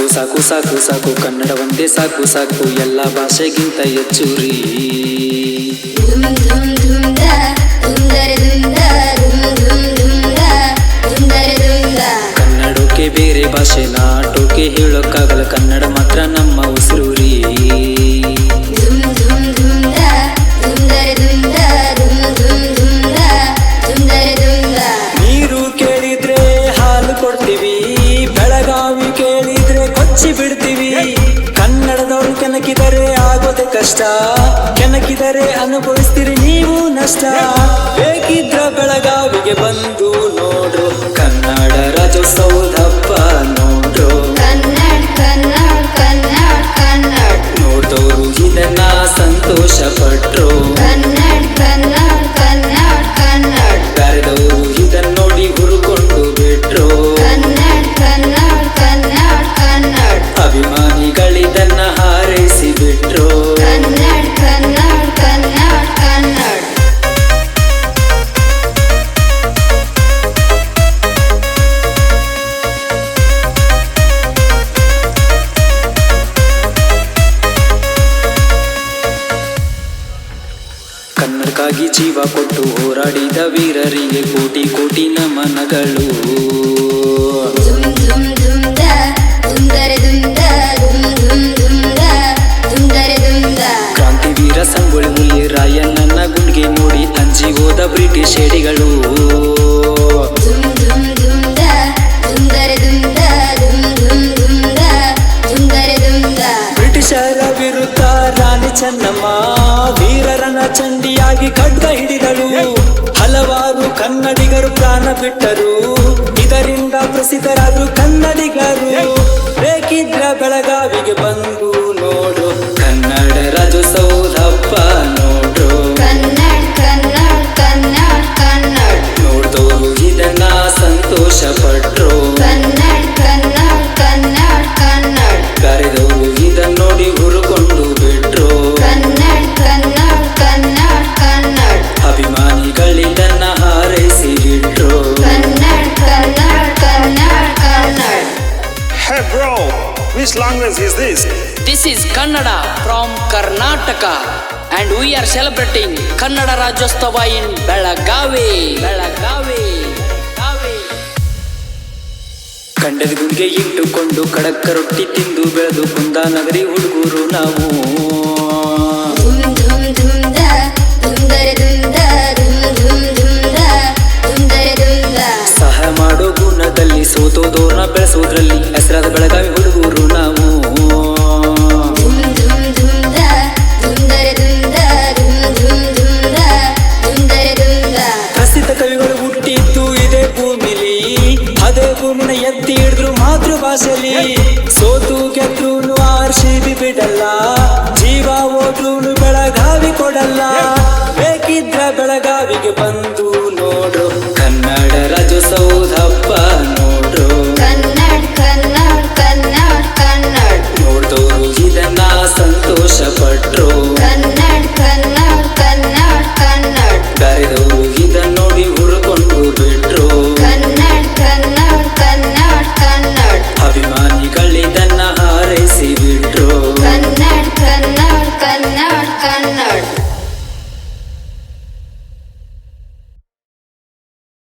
ಸಾಕು ಸಾಕು ಸಾಕು ಸಾಕು ಕನ್ನಡ ಒಂದೇ ಸಾಕು ಸಾಕು ಎಲ್ಲ ಭಾಷೆಗಿಂತ ಹೆಚ್ಚುರಿ. ಕನ್ನಡಕ್ಕೆ ಬೇರೆ ಭಾಷೆ ನಾಟೋಕೆ ಹೇಳೋಕ್ಕಾಗಲ್ಲ, ಕನ್ನಡ ಮಾತ್ರ ನಮ್ಮ ಉಸಿರೂರಿ. ನೀರು ಕೇಳಿದ್ರೆ ಹಾಲು ಕೊಡ್ತೀವಿ, ಬೆಳಗಾವಿ ಕೇಳಿದ್ರೆ ಕೊಚ್ಚಿ ಬಿಡ್ತೀವಿ. ಕನ್ನಡದವರು ಕೆಣಕಿದರೆ ಆಗೋದೆ ಕಷ್ಟ, ಕೆಣಕಿದರೆ ಅನುಭವಿಸ್ತೀರಿ ನೀವು ನಷ್ಟ. ಬೇಕಿದ್ರ ಬೆಳಗಾವಿಗೆ ಬಂದು ನೋಡ್ರು, ಕನ್ನಡ ರಾಜ್ಯೋತ್ಸವದ ಹಬ್ಬ ನೋಡ್ರು. ನೋಡ್ದವರು ಇದನ್ನ ಸಂತೋಷ ಪಟ್ರು, ಕರೆದವರು ಇದನ್ನ ನೋಡಿ ಹುರುಕೊಂಡು ಬಿಟ್ರು. ಅಭಿಮಾನಿಗಳಿದನ್ನ ಹಾರೈಸಿ ಬಿಟ್ರು. ಕನ್ನಡಕ್ಕಾಗಿ ಜೀವ ಕೊಟ್ಟು ಹೋರಾಡಿದ ವೀರರಿಗೆ ಕೋಟಿ ಕೋಟಿ ನಮನಗಳು. ಕ್ರಾಂತಿವೀರ ಸಂಗೊಳ್ಳಿ ಹುಲಿ ರಾಯಣ್ಣನ ಗುಂಡಿಗೆ ನೋಡಿ ಅಂಜಿ ಹೋದ ಬ್ರಿಟಿಷ್ ಹೇಡಿಗಳು. ಬ್ರಿಟಿಷರ ವಿರುದ್ಧ ರಾಣಿ ಚೆನ್ನಮ್ಮ ವೀರರನ ಚಂಡಿಯಾಗಿ ಖಡ್ಗ ಹಿಡಿದಳು. ಹಲವಾರು ಕನ್ನಡಿಗರು ಪ್ರಾಣ ಬಿಟ್ಟರು, ಇದರಿಂದ ಪ್ರಸಿದ್ಧರಾದ್ರು ಕನ್ನಡಿಗರು. ಬೇಕಿದ್ರ ಬೆಳಗಾವಿಗೆ ಬಂದು ನೋಡು, ಕನ್ನಡ ರಾಜ್ಯೋತ್ಸವದ ಹಬ್ಬ ನೋಡು. ನೋಡ್ದವರು ಇದನ್ನ ಸಂತೋಷ ಪಟ್ರು, ಕರೆದವರು ಇದನ್ನ ನೋಡಿ ಹುರುಕೊಂಡು ಬಿಟ್ರು. ಅಭಿಮಾನಿಗಳಿದನ್ನ ಹಾರೈಸಿ ಬಿಟ್ರು. Hey bro, which language is this? This is Kannada from Karnataka and we are celebrating Kannada Rajyotsava in Belagavi. ಕಂಡದ ಗುಂಡಿಗೆ ಇಟ್ಟುಕೊಂಡು ಕಡಕ ರೊಟ್ಟಿ ತಿಂದು ಬೆಳೆದು ಕುಂದಾನಗರಿ ಹುಡುಗರು ನಾವು. ಸಹಾಯ ಮಾಡೋ ಗುಣದಲ್ಲಿ ಸೋತೋದೋರ್ನ ಬೆಳೆಸೋದ್ರಲ್ಲಿ ಹೆಸರಾದ ಬೆಳಗಾವಿ ಹುಡುಗರು ನಾವು. ಪ್ರಸಿದ್ಧ ಕವಿಗಳು ಹುಟ್ಟಿದ್ದು ಇದೇ ಭೂಮಿಲಿ, ಅದೇ ಭೂಮಿನ ಎತ್ತಿ ಹಿಡಿದ್ರು ಮಾತೃಭಾಷೆಲಿ. ಸೋತು ಗೆದ್ರೂ ಆರ್ಸಿಬಿ ಬಿಡಲ್ಲ, ಜೀವ ಹೋದ್ರೂ ಬೆಳಗಾವಿ ಕೊಡಲ್ಲ. ಬೇಕಿದ್ರ ಬೆಳಗಾವಿಗೆ ಬಂದು